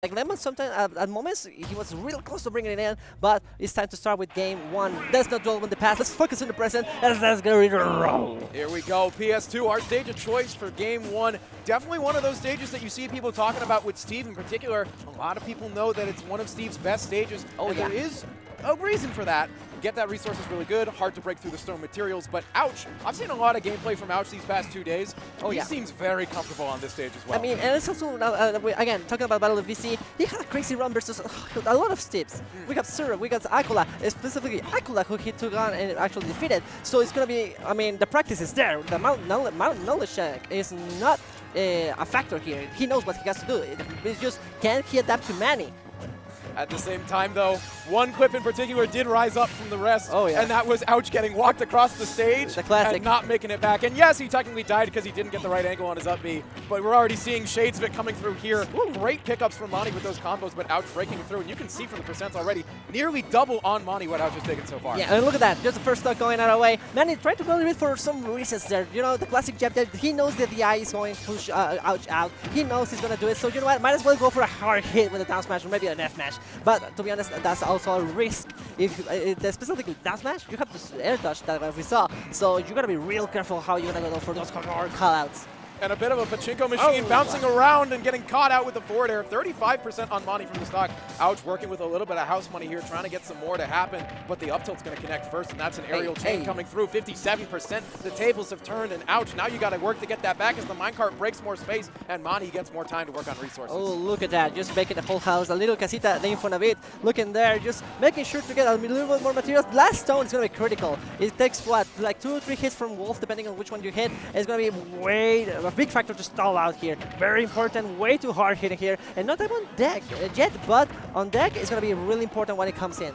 Like Lemon, sometimes at moments he was real close to bringing it in, but it's time to start with game one. Let's not dwell on the past. Let's focus on the present, and let's get ready to roll. Here we go, PS2, our stage of choice for game one. Definitely one of those stages that you see people talking about with Steve in particular. A lot of people know that it's one of Steve's best stages. Oh, yeah. There is a reason for that. Get that resource is really good, hard to break through the stone materials, but Ouch, I've seen a lot of gameplay from Ouch these past 2 days. Oh, yeah. He seems very comfortable on this stage as well. I mean, and it's also, again, talking about Battle of VC, he had a crazy run versus a lot of Steves. We got Syrup, we got Akula, specifically Akula, who he took on and actually defeated. So it's going to be, I mean, the practice is there. The mountain knowledge check is not a factor here. He knows what he has to do. It's just, can he adapt to Manny? At the same time, though, one clip in particular did rise up from the rest, and that was Ouch getting walked across the stage the classic. And not making it back. And yes, he technically died because he didn't get the right angle on his up B, but we're already seeing shades of it coming through here. Great pickups from Monty with those combos, but Ouch breaking through, and you can see from the percents already, nearly double on Monty what Ouch has taken so far. Yeah, and look at that, just the first stock going out of the way. Manny tried to go a little bit for some reasons there. You know, the classic jab that he knows that the eye is going to push Ouch out. He knows he's going to do it, so you know what, might as well go for a hard hit with a down smash or maybe an F smash. But to be honest, that's also a risk. If specifically down smash, you have to air dodge that we saw, so you gotta be real careful how you're gonna go for those hard callouts. And a bit of a pachinko machine bouncing around and getting caught out with the forward air. 35% on Monty from the stock. Ouch working with a little bit of house money here, trying to get some more to happen, but the up tilt's going to connect first, and that's an aerial chain coming through. 57%. The tables have turned, and Ouch, now you got to work to get that back as the minecart breaks more space, and Monty gets more time to work on resources. Oh, look at that. Just making the whole house a little casita de Infonavit. Looking there, just making sure to get a little bit more materials. Last stone is going to be critical. It takes, what, like 2 or 3 hits from Wolf, depending on which one you hit. It's going to be a big factor to stall out here. Very important, way too hard hitting here. And not even on deck yet, but on deck it's going to be really important when it comes in.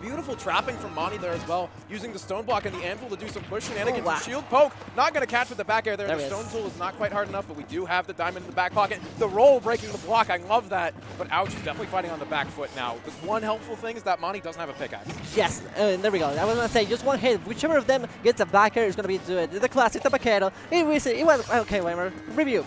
Beautiful trapping from Monty there as well, using the stone block and the anvil to do some push shenanigans. Shield poke, not going to catch with the back air there. The stone tool is not quite hard enough, but we do have the diamond in the back pocket. The roll breaking the block, I love that. But Ouch is definitely fighting on the back foot now. The one helpful thing is that Monty doesn't have a pickaxe. Yes, there we go. I was going to say, just one hit. Whichever of them gets a back air is going to be do it. The classic, the vaquero. It was, okay, Weimer.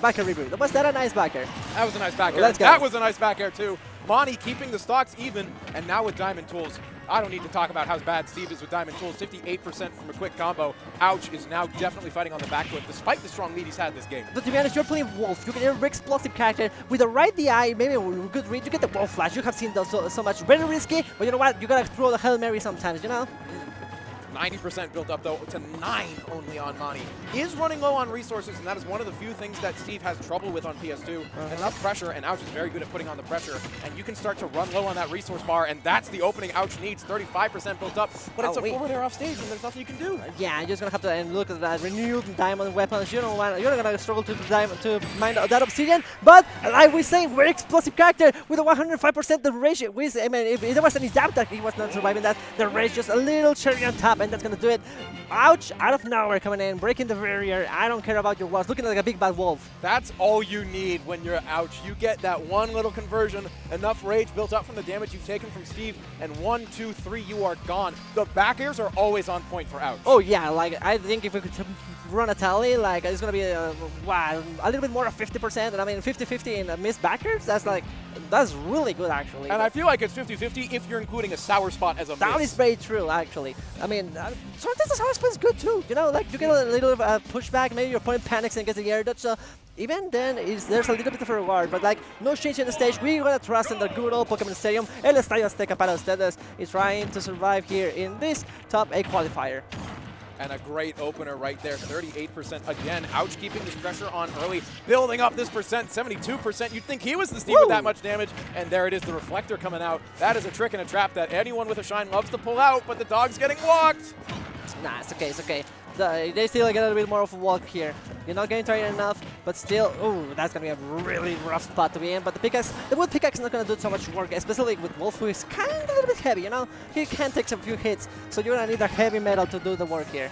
Back air review. Was that a nice back air? That was a nice back air. Let's go. That was a nice back air too. Monty keeping the stocks even, and now with diamond tools. I don't need to talk about how bad Steve is with diamond tools. 58% from a quick combo. Ouch is now definitely fighting on the back foot, despite the strong lead he's had this game. But to be honest, you're playing Wolf. You get a very explosive character with the right DI, maybe a good read. You get the Wolf Flash. You have seen those so much. Very risky, but you know what? You gotta throw the Hail Mary sometimes, you know? 90% built up, though, to 9 only on Monty. He is running low on resources, and that is one of the few things that Steve has trouble with on PS2. Enough pressure, and Ouch is very good at putting on the pressure, and you can start to run low on that resource bar, and that's the opening Ouch needs. 35% built up, but it's a forward air off stage, and there's nothing you can do. Yeah, you're just gonna have to look at that renewed diamond weapons. You're not gonna struggle to mine that obsidian, but like we say, very explosive character with a 105% the rage. I mean, if there was any doubt that he was not surviving that, the rage just a little cherry on top, and that's gonna do it. Ouch, out of nowhere coming in, breaking the barrier. I don't care about your walls, looking like a big bad wolf. That's all you need when you're Ouch. You get that one little conversion, enough rage built up from the damage you've taken from Steve, and 1, 2, 3, you are gone. The back airs are always on point for Ouch. Oh yeah, like I think if we could run a tally, like it's gonna be a little bit more of 50%, and I mean 50-50 in missed backers. That's really good actually. And I feel like it's 50-50 if you're including a sour spot as a miss. That is very true actually. I mean, sometimes the sour spot is good too. You know, like you get a little pushback, maybe your opponent panics and gets the air dodge. So even then, there's a little bit of a reward, but like no change in the stage. We're gonna trust in the good old Pokemon Stadium. El Estadio Azteca para ustedes is trying to survive here in this top 8 qualifier. And a great opener right there, 38%. Again, Ouch keeping this pressure on early, building up this percent, 72%. You'd think he was the Steve with that much damage, and there it is, the reflector coming out. That is a trick and a trap that anyone with a shine loves to pull out, but the dog's getting walked. Nah, it's okay, it's okay. They still get a little bit more of a walk here. You're not getting tired enough, but still, ooh, that's gonna be a really rough spot to be in. But the wood pickaxe is not gonna do so much work, especially with Wolf, who is kind of a little bit heavy, you know? He can take some few hits, so you're gonna need a heavy metal to do the work here.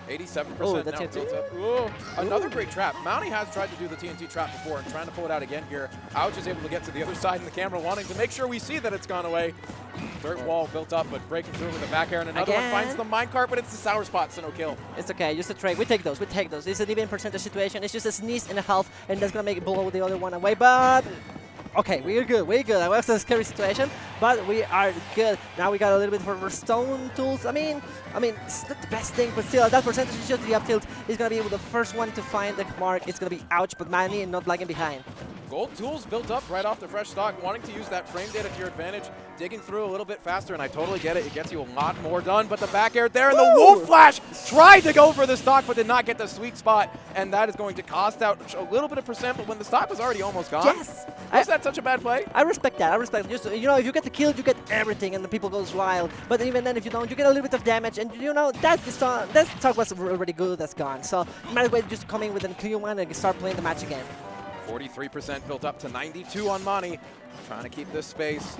87% now built up. Ooh, another great trap. Mounty has tried to do the TNT trap before and trying to pull it out again here. Ouch is able to get to the other side in the camera, wanting to make sure we see that it's gone away. Dirt wall built up, but breaking through with a back air, and another one finds the minecart, but it's the sour spot, so no kill. It's okay, just a trade. We take those, we take those. It's an even percentage situation. It's just a sneeze and a half, and that's gonna make it blow the other one away, but Okay, we're good, we're good. That was a scary situation, but we are good. Now we got a little bit for stone tools. I mean, it's not the best thing, but still, that percentage is just the up tilt. Is gonna be the first one to find the mark. It's gonna be ouch, but Manny not lagging behind. Gold tools built up right off the fresh stock, wanting to use that frame data to your advantage, digging through a little bit faster, and I totally get it. It gets you a lot more done, but the back air there, and the Wolf Flash tried to go for the stock, but did not get the sweet spot, and that is going to cost out a little bit of percent, but when the stock was already almost gone. Yes! Was that such a bad play? I respect that. I respect it. Just, you know, if you get the kill, you get everything, and the people goes wild. But even then, if you don't, you get a little bit of damage, and you know, that stock was already good, that's gone. So you might as well just come in with a clear one and start playing the match again. 43% built up to 92 on Mani. Trying to keep this space,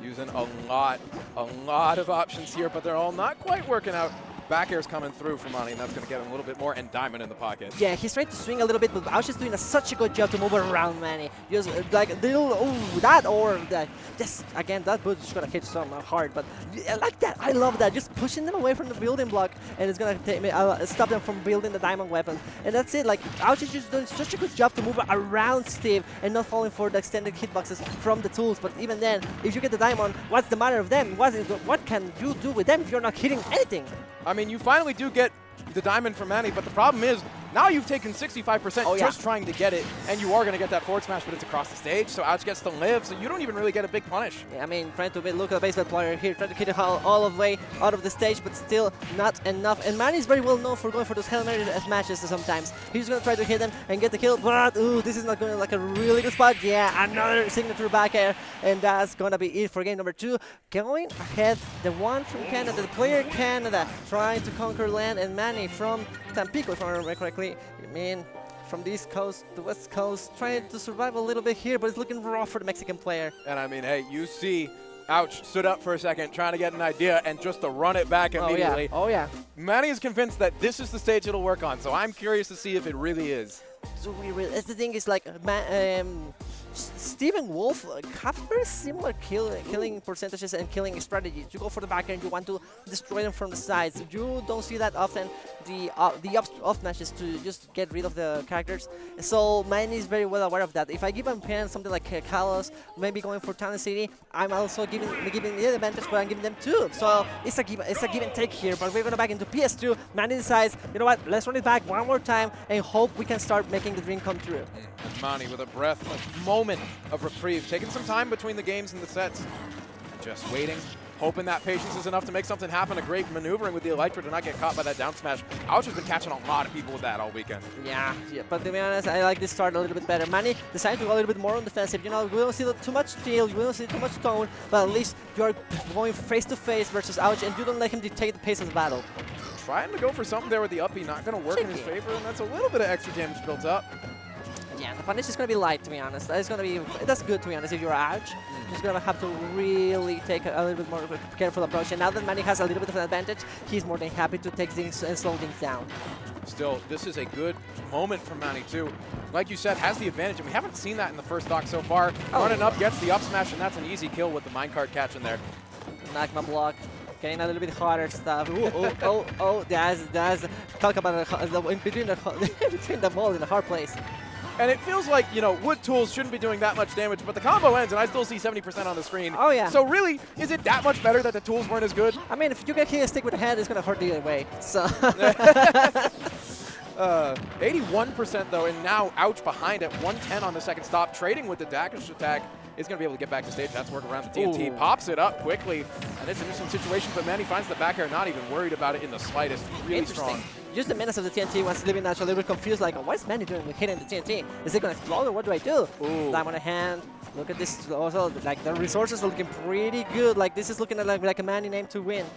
using a lot of options here, but they're all not quite working out. Back air's coming through for Mani, and that's going to get him a little bit more, and Diamond in the pocket. Yeah, he's trying to swing a little bit, but Ouch is doing such a good job to move around Manny. Just like a little, that or that. Just again, that boot is gonna hit some hard, but I like that. I love that. Just pushing them away from the building block, and it's gonna stop them from building the diamond weapon. And that's it. Like Ouch is just doing such a good job to move around Steve and not falling for the extended hitboxes from the tools. But even then, if you get the diamond, what's the matter of them? What can you do with them if you're not hitting anything? I mean, you finally do get the diamond from Manny, but the problem is now you've taken 65% just trying to get it, and you are going to get that forward smash, but it's across the stage, so Ouch gets to live, so you don't even really get a big punish. Yeah, I mean, trying to look at the baseball player here, trying to hit it all the way out of the stage, but still not enough. And Manny is very well known for going for those Hail Mary smashes sometimes. He's going to try to hit them and get the kill, but this is not going to like a really good spot. Yeah, another signature back air, and that's going to be it for game number 2. Going ahead, the one from Canada, the player Canada, trying to conquer land, and Manny from Tampico, if I remember correctly. I mean, from the East Coast to West Coast, trying to survive a little bit here, but it's looking rough for the Mexican player. And I mean, hey, you see Ouch stood up for a second, trying to get an idea, and just to run it back immediately. Oh, yeah. Manny is convinced that this is the stage it'll work on, so I'm curious to see if it really is. So the thing is, like, Steven Wolf have very similar killing percentages and killing strategies. You go for the back end, you want to destroy them from the sides. You don't see that often, the off matches to just get rid of the characters. So Manny is very well aware of that. If I give him pen something like Kalos, maybe going for Town City, I'm also giving the advantage, but I'm giving them 2. So it's a give and take here. But we're gonna back into PS2. Manny decides, you know what? Let's run it back one more time and hope we can start making the dream come true. And Manny with a breath, a moment of reprieve, taking some time between the games and the sets. Just waiting, hoping that patience is enough to make something happen. A great maneuvering with the Elytra to not get caught by that down smash. Ouch has been catching a lot of people with that all weekend. Yeah, but to be honest, I like this start a little bit better. Manny decided to go a little bit more on defensive. You know, we don't see too much steal, we don't see too much tone, but at least you're going face to face versus Ouch, and you don't let him dictate the pace of the battle. Trying to go for something there with the uppy, not going to work in his favor, and that's a little bit of extra damage built up. Yeah, the punish is going to be light, to be honest. That's good, to be honest. If you're Ouch, you're just going to have to really take a little bit more careful approach. And now that Manny has a little bit of an advantage, he's more than happy to take things and slow things down. Still, this is a good moment for Manny, too. Like you said, has the advantage, and we haven't seen that in the first stock so far. Running up, gets the up smash, and that's an easy kill with the minecart catch in there. Magma block. Getting a little bit harder stuff. That's talk about in between the ball in the hard place. And it feels like, you know, wood tools shouldn't be doing that much damage, but the combo ends, and I still see 70% on the screen. Oh, yeah. So really, is it that much better that the tools weren't as good? I mean, if you get hit a stick with a hand, it's going to hurt the other way. So 81% though, and now Ouch behind at 110 on the second stop, trading with the dash attack. Is going to be able to get back to stage. That's work around the TNT. Ooh. Pops it up quickly. And it's an interesting situation, but Manny finds the back air, not even worried about it in the slightest. Really strong. Just the menace of the TNT was leaving Nacho a little bit confused, like, what is Manny doing with hitting the TNT? Is it going to explode or what do I do? Ooh. Diamond on a hand. Look at this. Also, like, the resources are looking pretty good. Like, this is looking like a Manny name to win.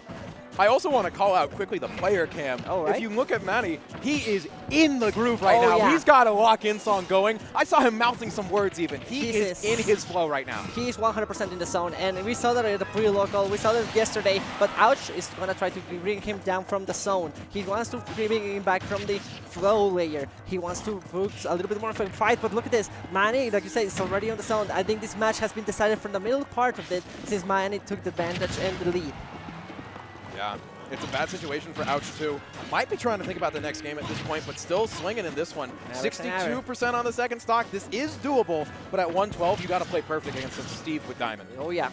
I also want to call out quickly the player cam. Oh, right? If you look at Manny, he is in the groove right now. Yeah. He's got a lock-in song going. I saw him mouthing some words even. He is in his flow right now. He's 100% in the zone, and we saw that at the pre-local. We saw that yesterday, but Ouch is going to try to bring him down from the zone. He wants to bring him back from the flow layer. He wants to put a little bit more of a fight, but look at this. Manny, like you said, is already on the zone. I think this match has been decided from the middle part of it since Manny took the advantage and the lead. Yeah, It's a bad situation for Ouch, too. Might be trying to think about the next game at this point, but still swinging in this one. 62% on the second stock. This is doable, but at 112, you got to play perfect against Steve with Diamond. Oh, yeah.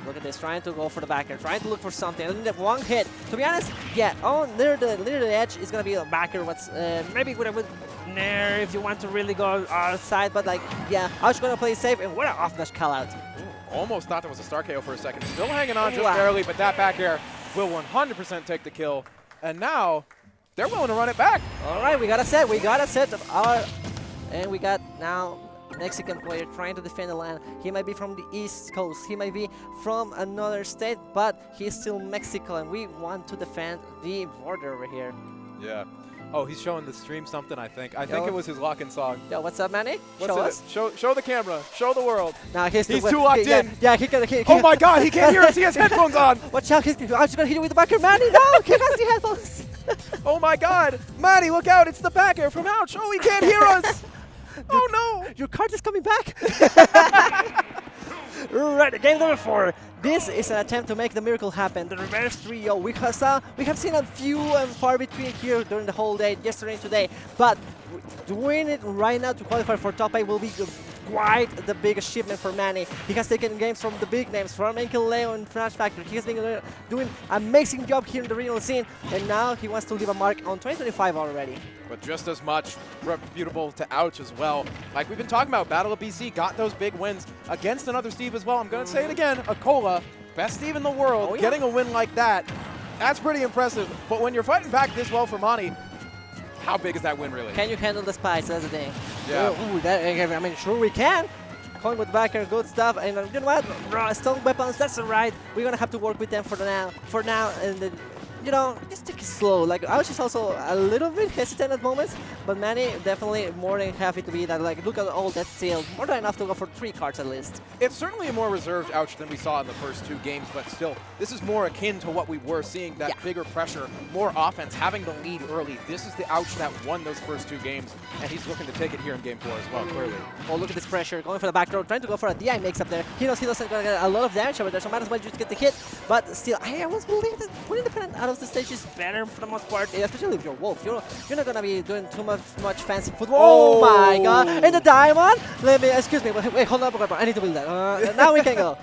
Look at this. Trying to go for the backer. Trying to look for something. And that one hit. To be honest, yeah, near the edge is going to be a backer. What's maybe with Nair if you want to really go outside. But, like, yeah, Ouch going to play safe. And what an off-dash call-out. Almost thought that was a star KO for a second. Still hanging on just barely, but that back air will 100% take the kill. And now they're willing to run it back. All right, we got a set. And we got now Mexican player trying to defend the land. He might be from the East Coast. He might be from another state, but he's still Mexico, and we want to defend the border over here. Yeah. Oh, he's showing the stream something, I think. I think it was his lock-in song. Yo, what's up, Manny? Show us. Show the camera. Show the world. Nah, he's too locked in. Yeah, oh my God, he can't hear us. He has headphones on. Watch out. I'm just going to hit you with the backer. Manny, no, he has the headphones. Oh my God. Manny, look out. It's the back air from Ouch. Oh, he can't hear us. Oh no. Your card is coming back. Right, game number 4. This is an attempt to make the miracle happen. The reverse 3-0. We have seen a few and far between here during the whole day, yesterday and today. But doing it right now to qualify for top 8 will be quite the big achievement for Manny. He has taken games from the big names, from Leo and Flash Factor. He has been doing an amazing job here in the regional scene, and now he wants to leave a mark on 2025 already. But just as much reputable to Ouch as well. Like we've been talking about, Battle of BC got those big wins against another Steve as well. I'm going to say it again, Akola, best Steve in the world, getting a win like that, that's pretty impressive. But when you're fighting back this well for Monty, how big is that win really? Can you handle the spice? That's the thing. Yeah. Ooh, I mean, sure we can. Calling with backer, good stuff. And you know what? Stone weapons, that's alright. We're going to have to work with them for now. And then, you know, just take it slow. Like, I was just also a little bit hesitant at moments, but Manny definitely more than happy to be that. Like, look at all that steal. More than enough to go for 3 cards at least. It's certainly a more reserved Ouch than we saw in the first 2 games, but still, this is more akin to what we were seeing, that bigger pressure, more offense, having the lead early. This is the Ouch that won those first 2 games, and he's looking to take it here in game 4 as well, clearly. Oh, look at this pressure. Going for the back row, trying to go for a DI mix up there. He knows he doesn't get a lot of damage over there, so might as well just get the hit. But still, I always believe that putting the opponent out of the stage is better for the most part, especially if you're Wolf. You're not gonna be doing too much fancy football. Oh my God! And the diamond. Excuse me. Wait, hold up. I need to build that. Now we can go.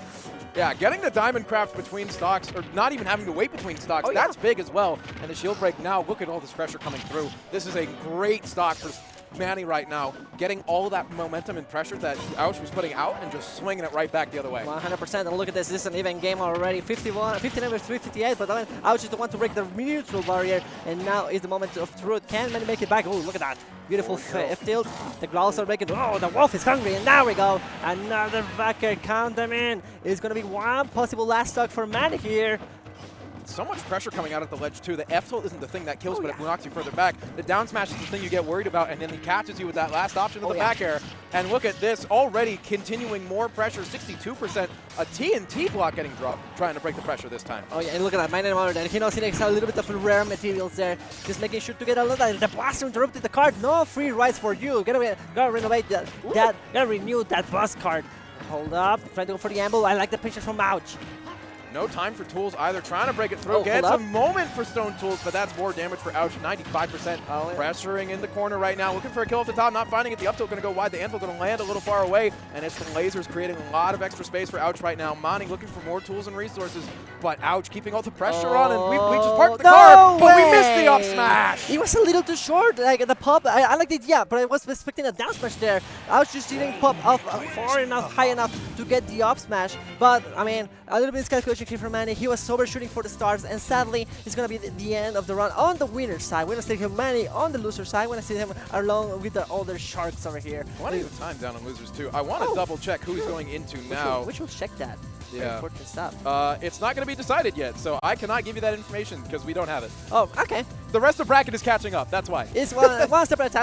Yeah, getting the diamond craft between stocks, or not even having to wait between stocks, that's big as well. And the shield break now, look at all this pressure coming through. This is a great stock for Manny right now, getting all that momentum and pressure that Ouch was putting out and just swinging it right back the other way. 100%. And look at this. This is an even game already. 59 versus 358, but then Ouch is the one to break the neutral barrier, and now is the moment of truth. Can Manny make it back? Oh, look at that. Beautiful F-tilt. The growls are breaking. Oh, the Wolf is hungry, and now we go. Another backer. Count them in. It's going to be one possible last stock for Manny here. So much pressure coming out at the ledge, too. The F-tilt isn't the thing that kills, but it knocks you further back. The down smash is the thing you get worried about, and then he catches you with that last option of the back air. And look at this, already continuing more pressure, 62%. A TNT block getting dropped, trying to break the pressure this time. Oh, yeah, and look at that, Mind and Mother. And he knows he needs a little bit of rare materials there. Just making sure to get a little. The Blaster interrupted the card. No free rides for you. Gotta renovate that. Gotta renew that boss card. Hold up, try to go for the amble. I like the pictures from Ouch. No time for Tools either, trying to break it through. Gets a moment for Stone Tools, but that's more damage for Ouch. 95%. Pressuring in the corner right now, looking for a kill off the top, not finding it. The up tilt going to go wide, the anvil going to land a little far away, and it's the lasers creating a lot of extra space for Ouch right now. Mani looking for more tools and resources, but Ouch keeping all the pressure on, and we just parked the car, but we missed the up smash. He was a little too short, like the pop. I liked it, yeah, but I was expecting a down smash there. Ouch just didn't pop up far enough, high enough to get the up smash, but I mean, a little bit of calculation here for Manny. He was overshooting for the stars, and sadly, it's going to be the end of the run on the winner's side. We're going to see him Manny on the loser's side. We're going to see him along with the older sharks over here. Plenty of time down on losers, too. I want to double check who he's going into now. Which will check that. Very important stuff. It's not going to be decided yet, so I cannot give you that information because we don't have it. Oh, okay. The rest of the bracket is catching up. That's why. It's one step at a time.